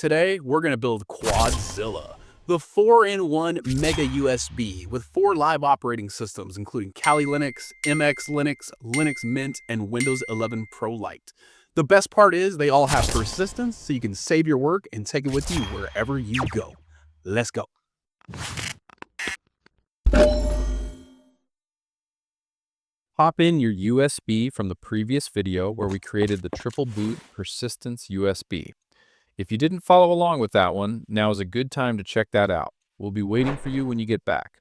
Today, we're going to build QUADZILLA, the 4-in-1 mega USB with 4 live operating systems, including Kali Linux, MX Linux, Linux Mint, and Windows 11 Pro Lite. The best part is they all have persistence, so you can save your work and take it with you wherever you go. Let's go. Pop in your USB from the previous video where we created the triple boot persistence USB. If you didn't follow along with that one, now is a good time to check that out. We'll be waiting for you when you get back.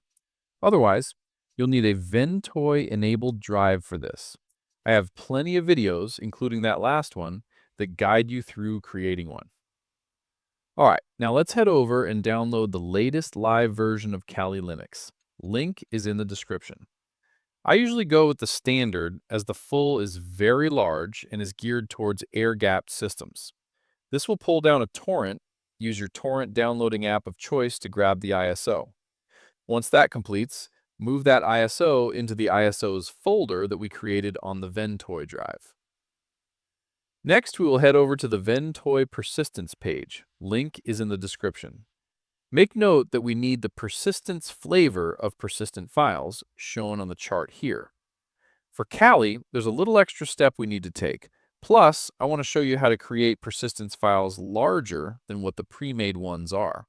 Otherwise, you'll need a Ventoy-enabled drive for this. I have plenty of videos, including that last one, that guide you through creating one. Alright, now let's head over and download the latest live version of Kali Linux. Link is in the description. I usually go with the standard as the full is very large and is geared towards air-gapped systems. This will pull down a torrent. Use your torrent downloading app of choice to grab the ISO. Once that completes, move that ISO into the ISOs folder that we created on the Ventoy drive. Next, we will head over to the Ventoy persistence page. Link is in the description. Make note that we need the persistence flavor of persistent files shown on the chart here. For Kali, there's a little extra step we need to take. Plus, I want to show you how to create persistence files larger than what the pre-made ones are.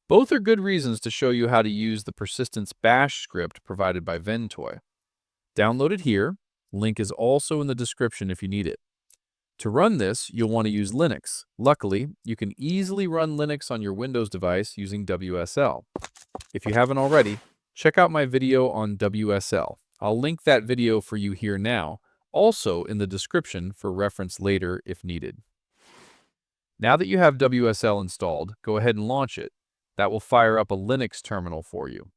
Both are good reasons to show you how to use the persistence bash script provided by Ventoy. Download it here. Link is also in the description if you need it. To run this, you'll want to use Linux. Luckily, you can easily run Linux on your Windows device using WSL. If you haven't already, check out my video on WSL. I'll link that video for you here now, also in the description for reference later if needed. Now that you have WSL installed, go ahead and launch it. That will fire up a Linux terminal for you.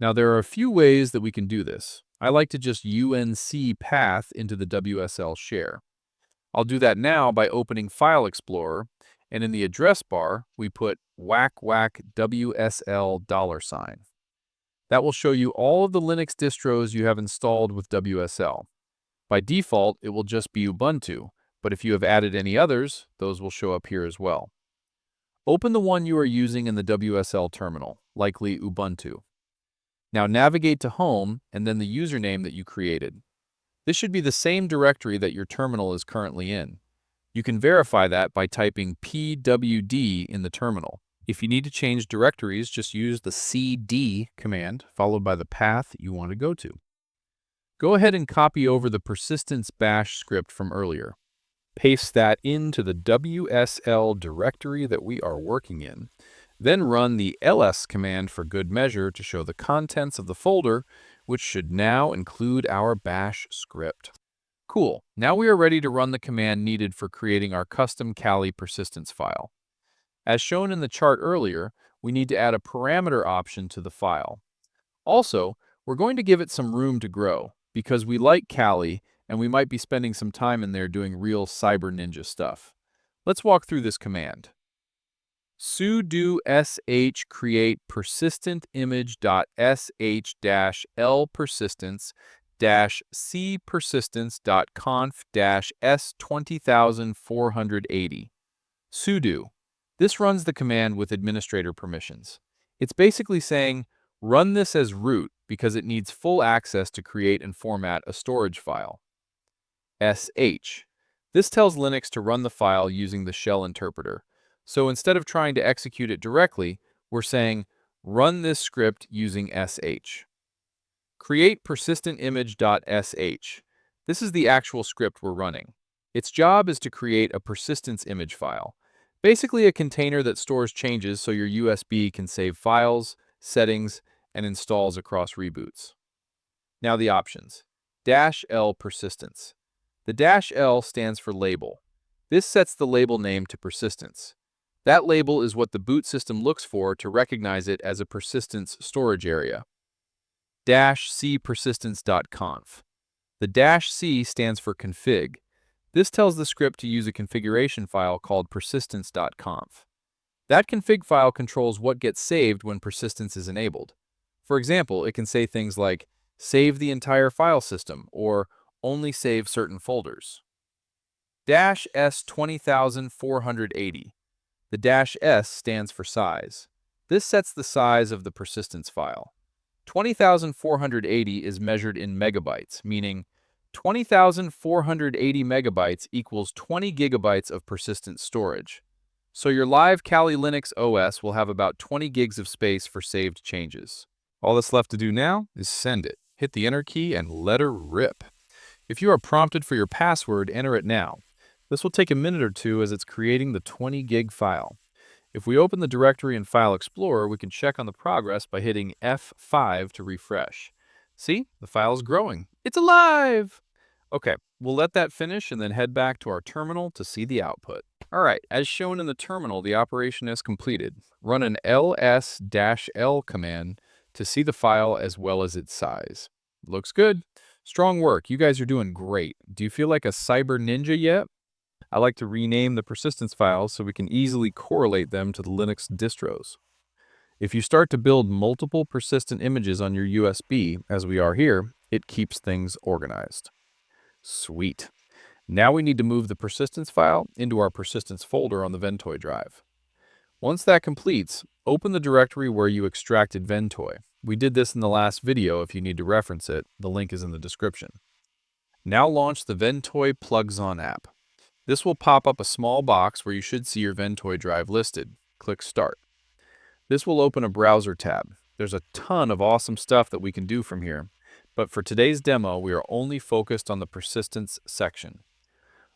Now there are a few ways that we can do this. I like to just UNC path into the WSL share. I'll do that now by opening File Explorer, and in the address bar, we put $WSL$. That will show you all of the Linux distros you have installed with WSL. By default, it will just be Ubuntu, but if you have added any others, those will show up here as well. Open the one you are using in the WSL terminal, likely Ubuntu. Now navigate to Home and then the username that you created. This should be the same directory that your terminal is currently in. You can verify that by typing pwd in the terminal. If you need to change directories, just use the cd command followed by the path you want to go to. Go ahead and copy over the persistence bash script from earlier. Paste that into the WSL directory that we are working in. Then run the ls command for good measure to show the contents of the folder, which should now include our bash script. Cool, now we are ready to run the command needed for creating our custom Kali persistence file. As shown in the chart earlier, we need to add a parameter option to the file. Also, we're going to give it some room to grow, because we like Kali and we might be spending some time in there doing real cyber ninja stuff. Let's walk through this command. sudo sh create persistent image.sh-l persistence-c persistence.conf-s20480. sudo. This runs the command with administrator permissions. It's basically saying, run this as root because it needs full access to create and format a storage file. sh. This tells Linux to run the file using the shell interpreter. So instead of trying to execute it directly, we're saying, run this script using sh. Create persistent image.sh. This is the actual script we're running. Its job is to create a persistence image file. Basically a container that stores changes so your USB can save files, settings, and installs across reboots. Now the options. -l persistence. The -l stands for label. This sets the label name to persistence. That label is what the boot system looks for to recognize it as a persistence storage area. -c persistence.conf. The -c stands for config. This tells the script to use a configuration file called persistence.conf. That config file controls what gets saved when persistence is enabled. For example, it can say things like, save the entire file system, or only save certain folders. -s20480. The -S stands for size. This sets the size of the persistence file. 20,480 is measured in megabytes, meaning 20,480 megabytes equals 20 gigabytes of persistent storage. So your live Kali Linux OS will have about 20 gigs of space for saved changes. All that's left to do now is send it. Hit the enter key and let her rip. If you are prompted for your password, enter it now. This will take a minute or two as it's creating the 20 gig file. If we open the directory in File Explorer, we can check on the progress by hitting F5 to refresh. See, the file is growing. It's alive! Okay, we'll let that finish and then head back to our terminal to see the output. All right, as shown in the terminal, the operation is completed. Run an ls-l command to see the file as well as its size. Looks good. Strong work. You guys are doing great. Do you feel like a cyber ninja yet? I like to rename the persistence files so we can easily correlate them to the Linux distros. If you start to build multiple persistent images on your USB, as we are here, it keeps things organized. Sweet. Now we need to move the persistence file into our persistence folder on the Ventoy drive. Once that completes, open the directory where you extracted Ventoy. We did this in the last video. If you need to reference it, the link is in the description. Now launch the Ventoy Plugs On app. This will pop up a small box where you should see your Ventoy drive listed. Click Start. This will open a browser tab. There's a ton of awesome stuff that we can do from here, but for today's demo, we are only focused on the persistence section.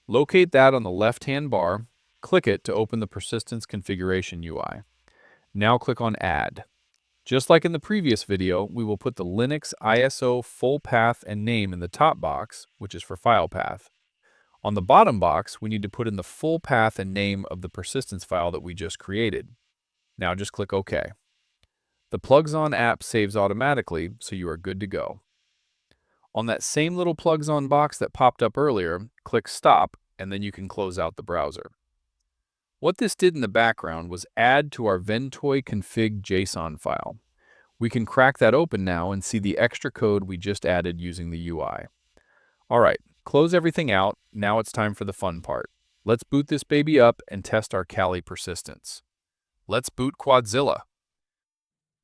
Locate that on the left-hand bar, click it to open the persistence configuration UI. Now click on Add. Just like in the previous video, we will put the Linux ISO full path and name in the top box, which is for file path. On the bottom box, we need to put in the full path and name of the persistence file that we just created. Now just click OK. The Plugs On app saves automatically, so you are good to go. On that same little Plugs On box that popped up earlier, click Stop, and then you can close out the browser. What this did in the background was add to our Ventoy config JSON file. We can crack that open now and see the extra code we just added using the UI. All right, close everything out. Now it's time for the fun part. Let's boot this baby up and test our Kali persistence. Let's boot QUADZILLA.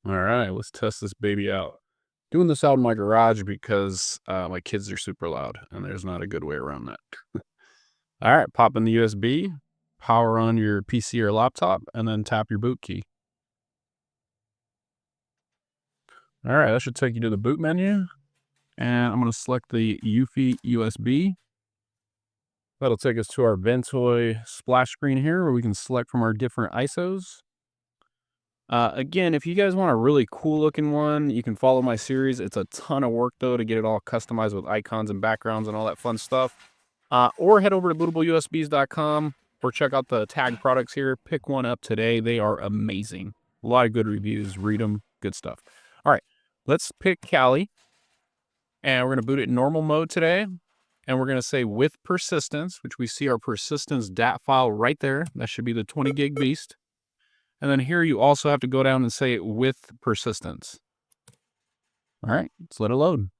All right, let's test this baby out. Doing this out in my garage because my kids are super loud, and there's not a good way around that. All right, pop in the USB, power on your PC or laptop, and then tap your boot key. All right, that should take you to the boot menu, and I'm going to select the UFI USB. That'll take us to our Ventoy splash screen here where we can select from our different ISOs. Again, if you guys want a really cool looking one, you can follow my series. It's a ton of work though to get it all customized with icons and backgrounds and all that fun stuff. Or head over to bootableusbs.com or check out the tag products here. Pick one up today. They are amazing. A lot of good reviews. Read them. Good stuff. All right, let's pick Kali. And we're going to boot it in normal mode today. And we're going to say with persistence, which we see our persistence DAT file right there. That should be the 20 gig beast. And then here you also have to go down and say with persistence. All right, let's let it load.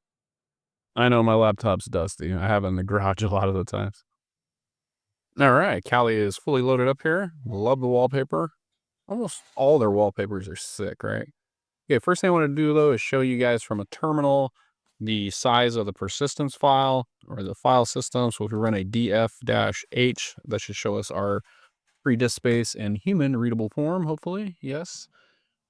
I know my laptop's dusty. I have it in the garage a lot of the times. All right, Kali is fully loaded up here. Love the wallpaper. Almost all their wallpapers are sick, right? Okay, first thing I want to do though is show you guys from a terminal the size of the persistence file or the file system. So if we run a df-h, that should show us our free disk space in human readable form, hopefully. Yes.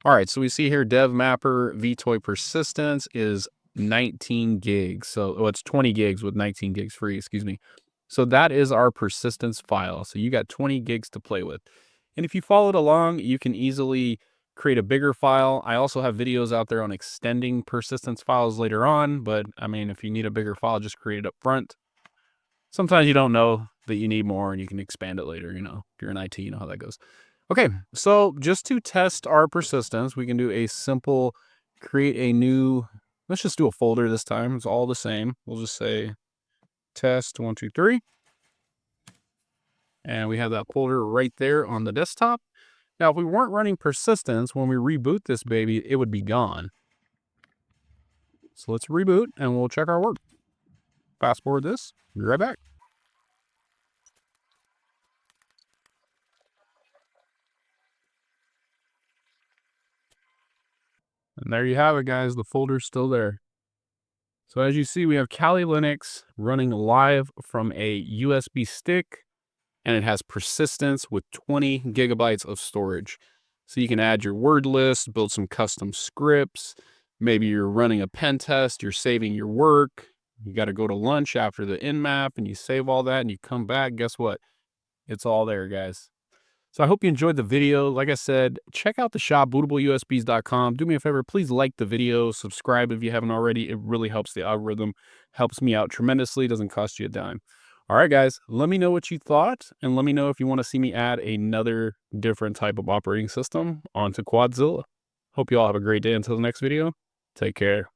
All right, so we see here dev mapper Ventoy persistence is 19 gigs. So it's 20 gigs with 19 gigs free, excuse me. So that is our persistence file. So you got 20 gigs to play with. And if you followed along, you can easily create a bigger file. I also have videos out there on extending persistence files later on, but I mean, if you need a bigger file, just create it up front. Sometimes you don't know that you need more and you can expand it later, you know, if you're in IT, you know how that goes. Okay, so just to test our persistence, we can do a simple create a new, let's just do a folder this time. It's all the same. We'll just say test 1, 2, 3. And we have that folder right there on the desktop. Now, if we weren't running persistence, when we reboot this baby, it would be gone. So let's reboot and we'll check our work. Fast forward this, be right back. And there you have it, guys. The folder's still there. So as you see, we have Kali Linux running live from a USB stick, and it has persistence with 20 gigabytes of storage. So you can add your word list, build some custom scripts. Maybe you're running a pen test, you're saving your work. You got to go to lunch after the nmap and you save all that and you come back. Guess what? It's all there, guys. So I hope you enjoyed the video. Like I said, check out the shop, bootableusbs.com. Do me a favor, please like the video, subscribe if you haven't already. It really helps the algorithm, helps me out tremendously, doesn't cost you a dime. All right, guys, let me know what you thought, and let me know if you want to see me add another different type of operating system onto QUADZILLA. Hope you all have a great day. Until the next video, take care.